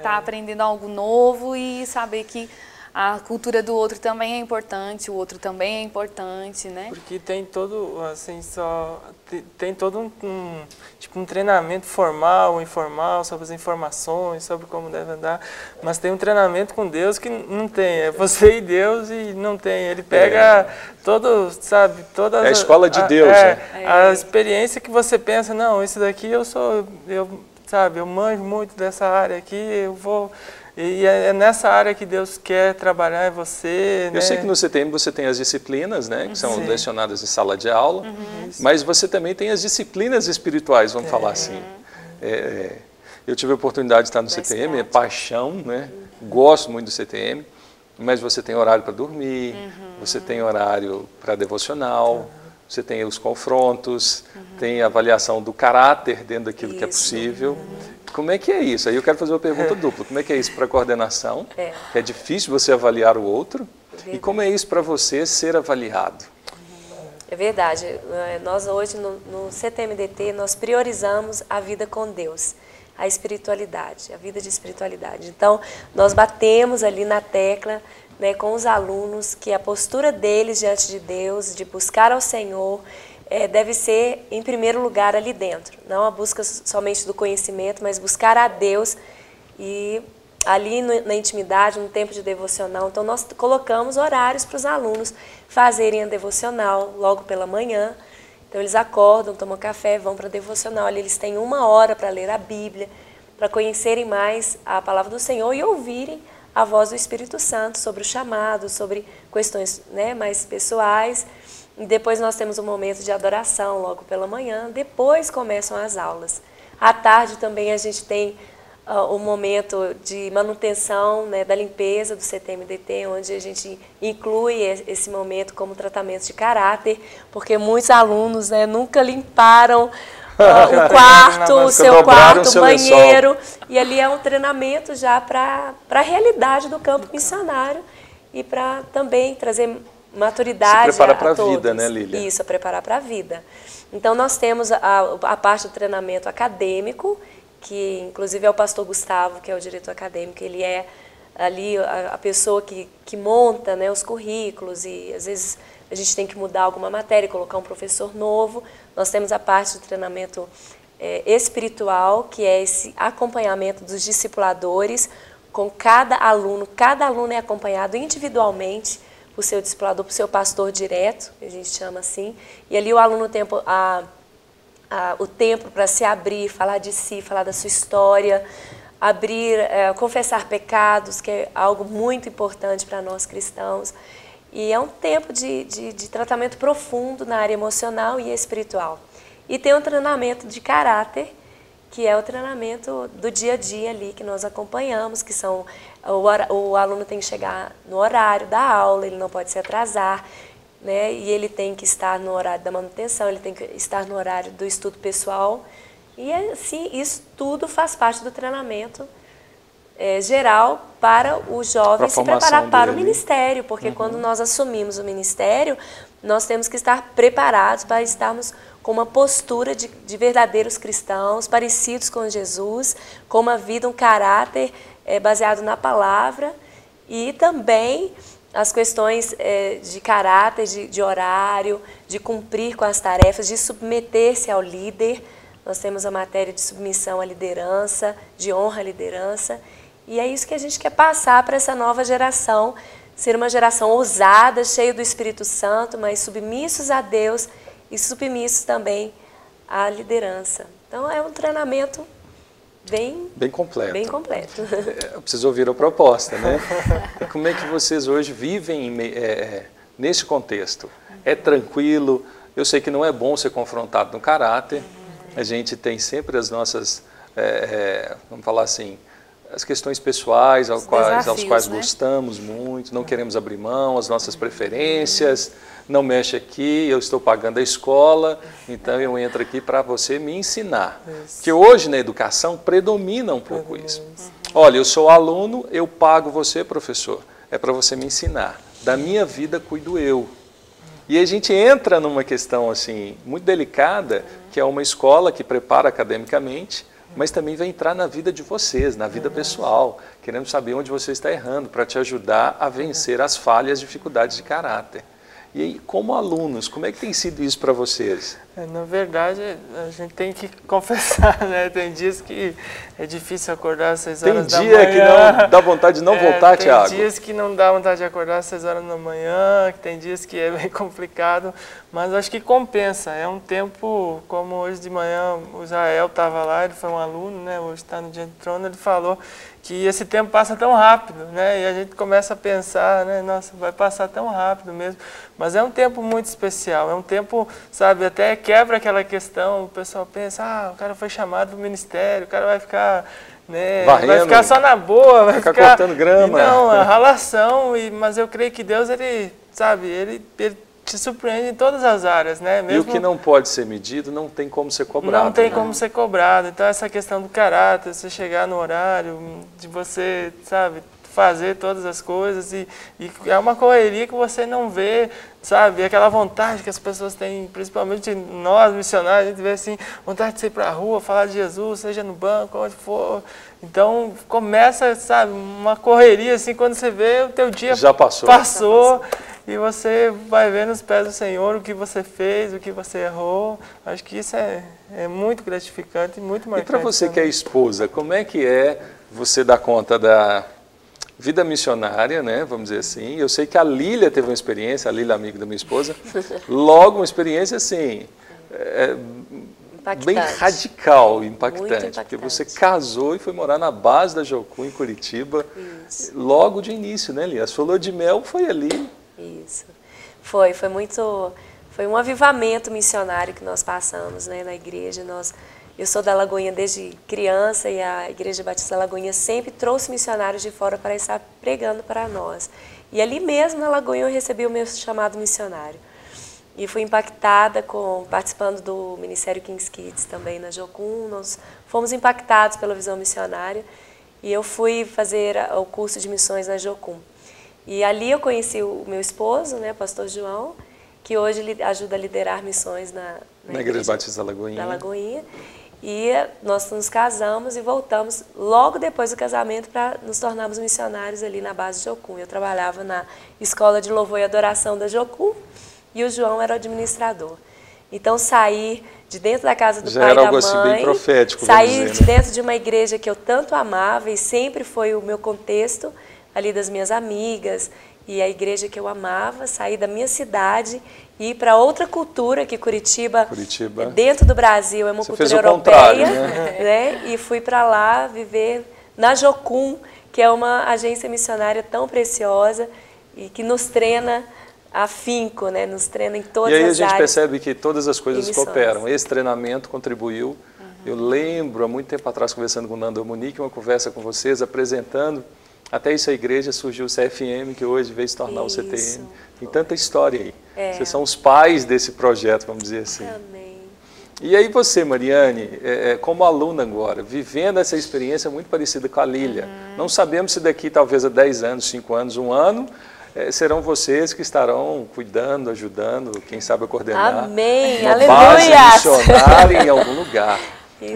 Tá aprendendo algo novo e saber que a cultura do outro também é importante, o outro também é importante, né? Porque tem todo, assim, tem todo tipo um treinamento formal ou informal sobre as informações, sobre como deve andar, mas tem um treinamento com Deus que não tem, é você e Deus e não tem, ele pega todo, sabe, todas... É a escola de Deus, né? A experiência que você pensa, não, isso daqui eu manjo muito dessa área aqui, eu vou... E é nessa área que Deus quer trabalhar em você, né? Eu sei que no CTM você tem as disciplinas, né, que são lecionadas em sala de aula, mas você também tem as disciplinas espirituais, vamos falar assim. Eu tive a oportunidade de estar no CTM, é paixão, né? Gosto muito do CTM, mas você tem horário para dormir, você tem horário para devocional, você tem os confrontos, tem a avaliação do caráter dentro daquilo que é possível. Como é que é isso? Aí eu quero fazer uma pergunta dupla. Como é que é isso para a coordenação? Que é difícil você avaliar o outro. E como é isso para você ser avaliado? É verdade. Nós hoje no CTMDT, nós priorizamos a vida com Deus, a espiritualidade, a vida de espiritualidade. Então, nós batemos ali na tecla, né, com os alunos que a postura deles diante de Deus, de buscar ao Senhor, deve ser em primeiro lugar ali dentro. Não a busca somente do conhecimento, mas buscar a Deus e ali na intimidade, no tempo de devocional. Então nós colocamos horários para os alunos fazerem a devocional logo pela manhã. Então eles acordam, tomam café, vão para a devocional. Ali eles têm 1 hora para ler a Bíblia, para conhecerem mais a palavra do Senhor e ouvirem a voz do Espírito Santo sobre o chamado, sobre questões, né, mais pessoais. E depois nós temos um momento de adoração logo pela manhã, depois começam as aulas. À tarde também a gente tem o momento de manutenção, né, da limpeza do CTMDT, onde a gente inclui esse momento como tratamento de caráter, porque muitos alunos, né, nunca limparam o quarto, o seu quarto, o banheiro, e ali é um treinamento já para a realidade do campo missionário e para também trazer maturidade. Se preparar para a vida, né, Lília? Isso, preparar para a vida. Então nós temos a parte do treinamento acadêmico, que inclusive é o pastor Gustavo, que é o diretor acadêmico, ele é ali a pessoa que monta, né, os currículos, e às vezes a gente tem que mudar alguma matéria, colocar um professor novo. Nós temos a parte do treinamento espiritual, que é esse acompanhamento dos discipuladores com cada aluno é acompanhado individualmente por seu discipulador, por seu pastor direto, que a gente chama assim, e ali o aluno tem o tempo para se abrir, falar de si, falar da sua história, confessar pecados, que é algo muito importante para nós cristãos. E é um tempo de tratamento profundo na área emocional e espiritual. E tem um treinamento de caráter, que é o treinamento do dia a dia ali, que nós acompanhamos, que são o aluno tem que chegar no horário da aula, ele não pode se atrasar, né? E ele tem que estar no horário da manutenção, ele tem que estar no horário do estudo pessoal. E assim, isso tudo faz parte do treinamento geral para o jovem se preparar para o ministério, porque quando nós assumimos o ministério, nós temos que estar preparados para estarmos com uma postura de verdadeiros cristãos, parecidos com Jesus, com uma vida, um caráter baseado na palavra, e também as questões de caráter, de horário, de cumprir com as tarefas, de submeter-se ao líder. Nós temos a matéria de submissão à liderança, de honra à liderança, e é isso que a gente quer passar para essa nova geração, ser uma geração ousada, cheia do Espírito Santo, mas submissos a Deus e submissos também à liderança. Então é um treinamento bem completo. Bem completo. Vocês ouviram a proposta, né? Como é que vocês hoje vivem nesse contexto? É tranquilo? Eu sei que não é bom ser confrontado no caráter. A gente tem sempre as nossas, vamos falar assim, as questões pessoais aos quais né? Gostamos muito, não queremos abrir mão, as nossas preferências, não mexe aqui, eu estou pagando a escola, então eu entro aqui para você me ensinar. Porque hoje na educação predomina um pouco isso. Olha, eu sou aluno, eu pago você, professor, é para você me ensinar. Da minha vida cuido eu. E a gente entra numa questão assim muito delicada, que é uma escola que prepara academicamente, mas também vai entrar na vida de vocês, na vida pessoal, querendo saber onde você está errando, para te ajudar a vencer as falhas, dificuldades de caráter. E aí, como alunos, como é que tem sido isso para vocês? Na verdade, a gente tem que confessar, né? Tem dias que é difícil acordar às 6 horas da manhã. Tem dia que não dá vontade de não voltar, Tiago? Tem dias que não dá vontade de acordar às 6 horas da manhã, tem dias que é bem complicado, mas acho que compensa. É um tempo, como hoje de manhã o Israel estava lá, ele foi um aluno, né? Hoje está no Dia do Trono, ele falou que esse tempo passa tão rápido, né? E a gente começa a pensar, né? Nossa, vai passar tão rápido mesmo. Mas é um tempo muito especial, é um tempo, sabe, até quebra aquela questão, o pessoal pensa, o cara foi chamado para o ministério, o cara vai ficar, né, varrendo, vai ficar só na boa, vai ficar cortando grama. E não, a ralação, mas eu creio que Deus, ele, sabe, ele te surpreende em todas as áreas, né? Mesmo, e o que não pode ser medido não tem como ser cobrado. Não tem né? como ser cobrado. Então essa questão do caráter, você chegar no horário, de você, sabe, fazer todas as coisas e é uma correria que você não vê, sabe, aquela vontade que as pessoas têm, principalmente nós missionários, a gente vê assim, vontade de sair para a rua, falar de Jesus, seja no banco, onde for. Então começa, sabe, uma correria assim, quando você vê o teu dia já passou. E você vai ver nos pés do Senhor o que você fez, o que você errou. Acho que isso é muito gratificante e muito marcante. E para você que é esposa, como é que você dar conta da vida missionária, né, vamos dizer assim? Eu sei que a Lília teve uma experiência, a Lília, amiga da minha esposa, logo uma experiência assim, bem radical, impactante, porque você casou e foi morar na base da Jocum, em Curitiba, logo de início, né, Lília? A sua lua de mel foi ali. Isso. Foi um avivamento missionário que nós passamos, né, na igreja. Eu sou da Lagoinha desde criança e a Igreja Batista da Lagoinha sempre trouxe missionários de fora para estar pregando para nós. E ali mesmo na Lagoinha eu recebi o meu chamado missionário. E fui impactada participando do Ministério Kings Kids também na Jocum. Nós fomos impactados pela visão missionária e eu fui fazer o curso de missões na Jocum. E ali eu conheci o meu esposo, né, pastor João, que hoje ajuda a liderar missões na Igreja Batista da Lagoinha. E nós nos casamos e voltamos logo depois do casamento para nos tornarmos missionários ali na base de Jocum. Eu trabalhava na Escola de Louvor e Adoração da Jocum e o João era o administrador. Então saí de dentro da casa do pai e da mãe, algo assim bem profético, saí de dentro de uma igreja que eu tanto amava e sempre foi o meu contexto ali das minhas amigas e a igreja que eu amava, sair da minha cidade e ir para outra cultura, que Curitiba, dentro do Brasil, é uma cultura europeia, né? E fui para lá viver na Jocum, que é uma agência missionária tão preciosa e que nos treina afinco, né? Nos treina em todas as áreas. E aí a gente percebe que todas as coisas cooperam. Esse treinamento contribuiu. Eu lembro, há muito tempo atrás, conversando com o Nando Monique, uma conversa com vocês, apresentando. Até isso a igreja surgiu o CFM, que hoje veio se tornar o CTM. Tem tanta história aí. Vocês são os pais desse projeto, vamos dizer assim. Amém. E aí você, Mariane, como aluna agora, vivendo essa experiência muito parecida com a Lília, não sabemos se daqui talvez a 10 anos, 5 anos, 1 ano, serão vocês que estarão cuidando, ajudando, quem sabe a coordenar uma base missionária em algum lugar.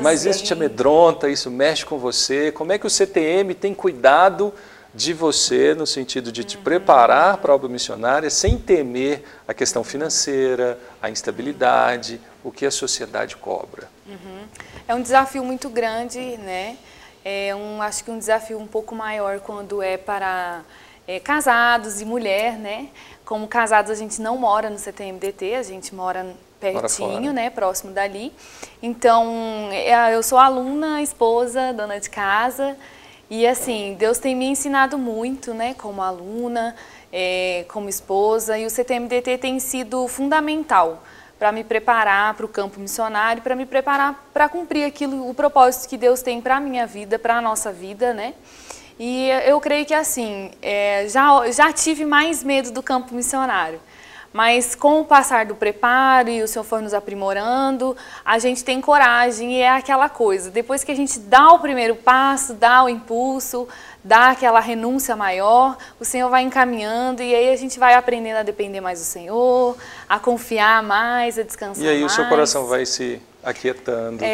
Mas isso te amedronta, isso mexe com você. Como é que o CTM tem cuidado de você no sentido de te preparar para a obra missionária sem temer a questão financeira, a instabilidade, o que a sociedade cobra? É um desafio muito grande, né? Acho que um desafio um pouco maior quando é para casados e mulher, né? Como casados a gente não mora no CTM-DT, a gente mora pertinho, né, próximo dali. Então, eu sou aluna, esposa, dona de casa, e assim, Deus tem me ensinado muito, né, como aluna, como esposa, e o CTM-DT tem sido fundamental para me preparar para o campo missionário, para me preparar para cumprir o propósito que Deus tem para a minha vida, para a nossa vida, né? E eu creio que assim, já tive mais medo do campo missionário. Mas com o passar do preparo e o Senhor foi nos aprimorando, a gente tem coragem e é aquela coisa. Depois que a gente dá o primeiro passo, dá o impulso, dá aquela renúncia maior, o Senhor vai encaminhando e aí a gente vai aprendendo a depender mais do Senhor, a confiar mais, a descansar mais. E aí o seu coração vai se Aquietando.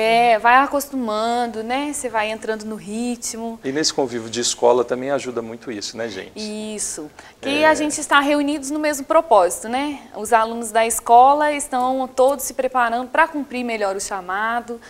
Vai acostumando, né? Você vai entrando no ritmo. E nesse convívio de escola também ajuda muito isso, né, gente? Isso. Que a gente está reunidos no mesmo propósito, né? Os alunos da escola estão todos se preparando para cumprir melhor o chamado,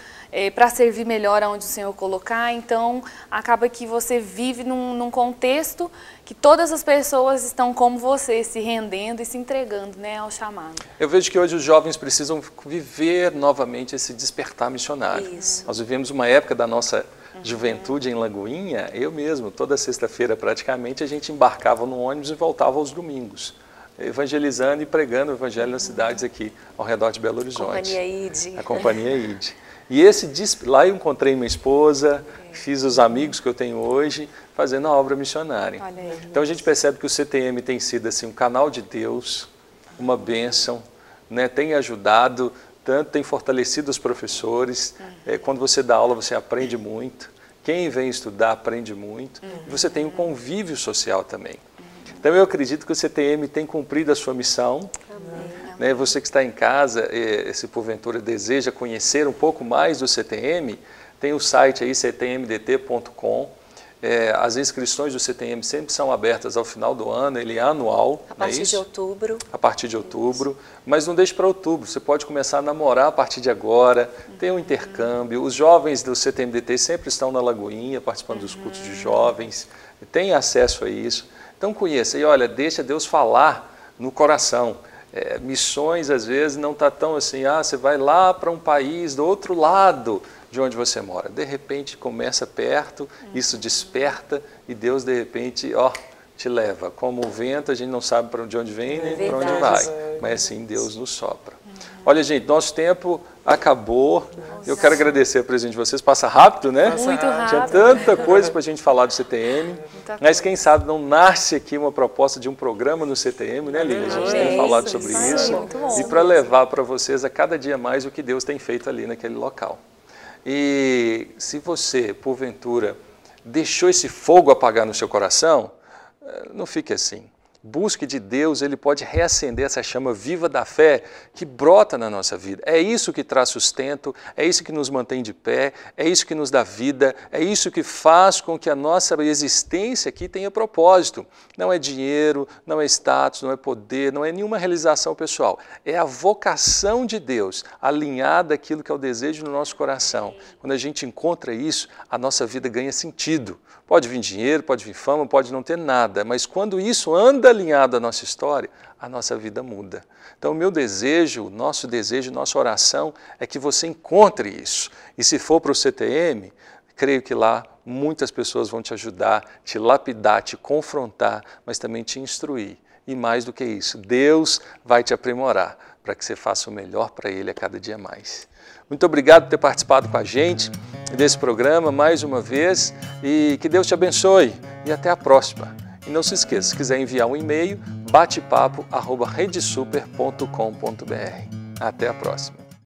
para servir melhor aonde o Senhor colocar. Então, acaba que você vive num contexto que todas as pessoas estão como você, se rendendo e se entregando, né, ao chamado. Eu vejo que hoje os jovens precisam viver novamente esse despertar missionário. Isso. Nós vivemos uma época da nossa juventude em Lagoinha, eu mesmo, toda sexta-feira praticamente, a gente embarcava no ônibus e voltava aos domingos, evangelizando e pregando o evangelho nas cidades aqui ao redor de Belo Horizonte. Companhia ID. A Companhia ID. E lá eu encontrei minha esposa, fiz os amigos que eu tenho hoje, fazendo a obra missionária. Olha aí. Então a gente percebe que o CTM tem sido assim, um canal de Deus, uma bênção, né? Tem ajudado, tanto tem fortalecido os professores. Quando você dá aula, você aprende muito. Quem vem estudar aprende muito. E você tem um convívio social também. Então eu acredito que o CTM tem cumprido a sua missão. Né, você que está em casa, se porventura deseja conhecer um pouco mais do CTM, tem o site aí, ctmdt.com. As inscrições do CTM sempre são abertas ao final do ano, ele é anual. A partir de outubro. A partir de outubro, mas não deixe para outubro, você pode começar a namorar a partir de agora, tem um intercâmbio. Os jovens do CTMDT sempre estão na Lagoinha, participando dos cultos de jovens, tem acesso a isso. Então conheça, e olha, deixa Deus falar no coração. Missões às vezes não está tão assim, você vai lá para um país do outro lado de onde você mora. De repente começa perto, isso desperta e Deus de repente te leva. Como o vento, a gente não sabe para onde vem nem para onde vai, mas assim Deus nos sopra. Olha gente, nosso tempo acabou. Eu quero agradecer a presença de vocês. Passa rápido, né? Muito rápido. Tinha tanta coisa para a gente falar do CTM. Mas quem sabe não nasce aqui uma proposta de um programa no CTM, né, Lívia? A gente tem falado sobre isso. E para levar para vocês a cada dia mais o que Deus tem feito ali naquele local. E se você, porventura, deixou esse fogo apagar no seu coração, não fique assim. Busque de Deus, Ele pode reacender essa chama viva da fé que brota na nossa vida. É isso que traz sustento, é isso que nos mantém de pé, é isso que nos dá vida, é isso que faz com que a nossa existência aqui tenha propósito. Não é dinheiro, não é status, não é poder, não é nenhuma realização pessoal. É a vocação de Deus alinhada àquilo que é o desejo do nosso coração. Quando a gente encontra isso, a nossa vida ganha sentido. Pode vir dinheiro, pode vir fama, pode não ter nada, mas quando isso anda alinhado à nossa história, a nossa vida muda. Então o meu desejo, nossa oração é que você encontre isso. E se for para o CTM, creio que lá muitas pessoas vão te ajudar, te lapidar, te confrontar, mas também te instruir. E mais do que isso, Deus vai te aprimorar para que você faça o melhor para Ele a cada dia mais. Muito obrigado por ter participado com a gente desse programa mais uma vez e que Deus te abençoe e até a próxima. E não se esqueça, se quiser enviar um e-mail, batepapo@redesuper.com.br. Até a próxima.